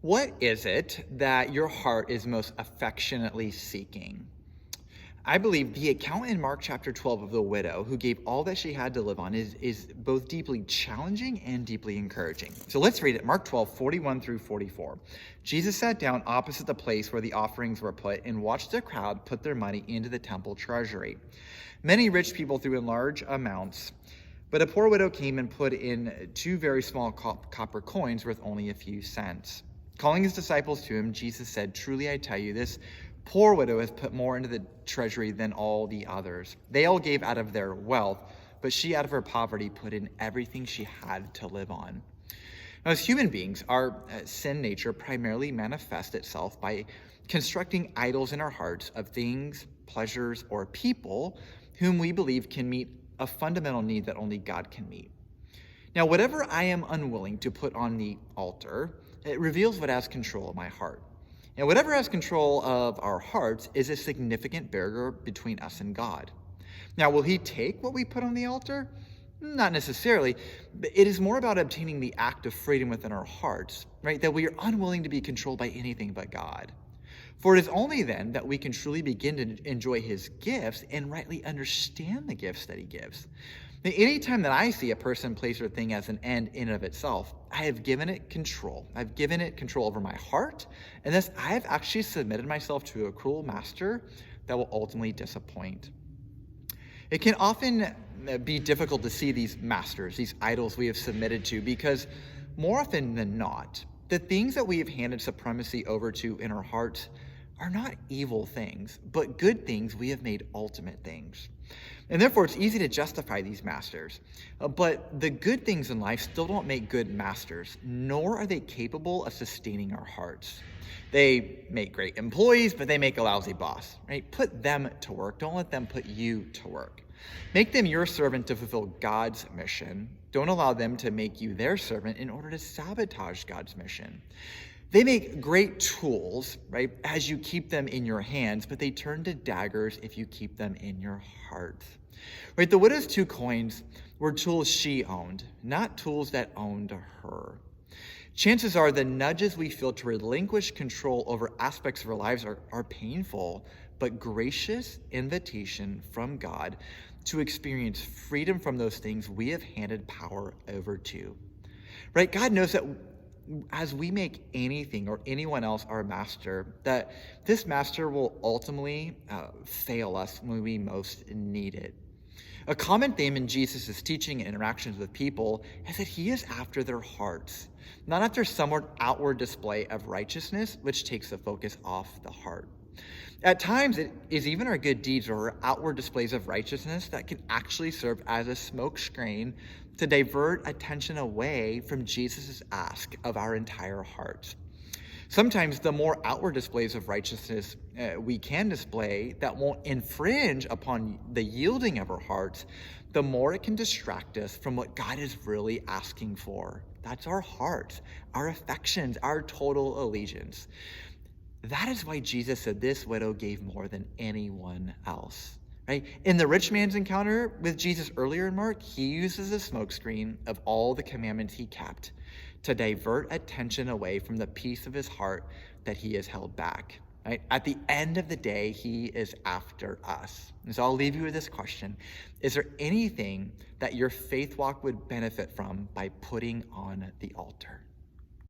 What is it that your heart is most affectionately seeking? I believe the account in Mark chapter 12 of the widow who gave all that she had to live on is both deeply challenging and deeply encouraging. So let's read it. Mark 12, 41 through 44. Jesus sat down opposite the place where the offerings were put and watched the crowd put their money into the temple treasury. Many rich people threw in large amounts, but a poor widow came and put in two very small copper coins worth only a few cents. Calling his disciples to him, Jesus said, "Truly I tell you, this poor widow has put more into the treasury than all the others. They all gave out of their wealth, but she out of her poverty put in everything she had to live on." Now, as human beings, our sin nature primarily manifests itself by constructing idols in our hearts of things, pleasures, or people whom we believe can meet a fundamental need that only God can meet. Now, whatever I am unwilling to put on the altar, it reveals what has control of my heart. And whatever has control of our hearts is a significant barrier between us and God. Now, will he take what we put on the altar? Not necessarily, but it is more about obtaining the act of freedom within our hearts, right? That we are unwilling to be controlled by anything but God. For it is only then that we can truly begin to enjoy his gifts and rightly understand the gifts that he gives. Now, anytime that I see a person, place, or thing as an end in and of itself, I have given it control. I've given it control over my heart, and thus I have actually submitted myself to a cruel master that will ultimately disappoint. It can often be difficult to see these masters, these idols we have submitted to, because more often than not, the things that we have handed supremacy over to in our hearts are not evil things, but good things we have made ultimate things. And therefore, it's easy to justify these masters. But the good things in life still don't make good masters, nor are they capable of sustaining our hearts. They make great employees, but they make a lousy boss, right? Put them to work. Don't let them put you to work. Make them your servant to fulfill God's mission. Don't allow them to make you their servant in order to sabotage God's mission. They make great tools, right, as you keep them in your hands, but they turn to daggers if you keep them in your heart. Right, the widow's two coins were tools she owned, not tools that owned her. Chances are the nudges we feel to relinquish control over aspects of our lives are painful, but gracious invitation from God to experience freedom from those things we have handed power over to. Right, God knows that as we make anything or anyone else our master, that this master will ultimately fail us when we most need it. A common theme in Jesus' teaching and interactions with people is that he is after their hearts, not after some outward display of righteousness, which takes the focus off the heart. At times, it is even our good deeds or outward displays of righteousness that can actually serve as a smokescreen to divert attention away from Jesus' ask of our entire hearts. Sometimes the more outward displays of righteousness we can display that won't infringe upon the yielding of our hearts, the more it can distract us from what God is really asking for. That's our hearts, our affections, our total allegiance. That is why Jesus said this widow gave more than anyone else. Right? In the rich man's encounter with Jesus earlier in Mark, he uses a smokescreen of all the commandments he kept to divert attention away from the piece of his heart that he has held back. Right? At the end of the day, he is after us. And so I'll leave you with this question. Is there anything that your faith walk would benefit from by putting on the altar?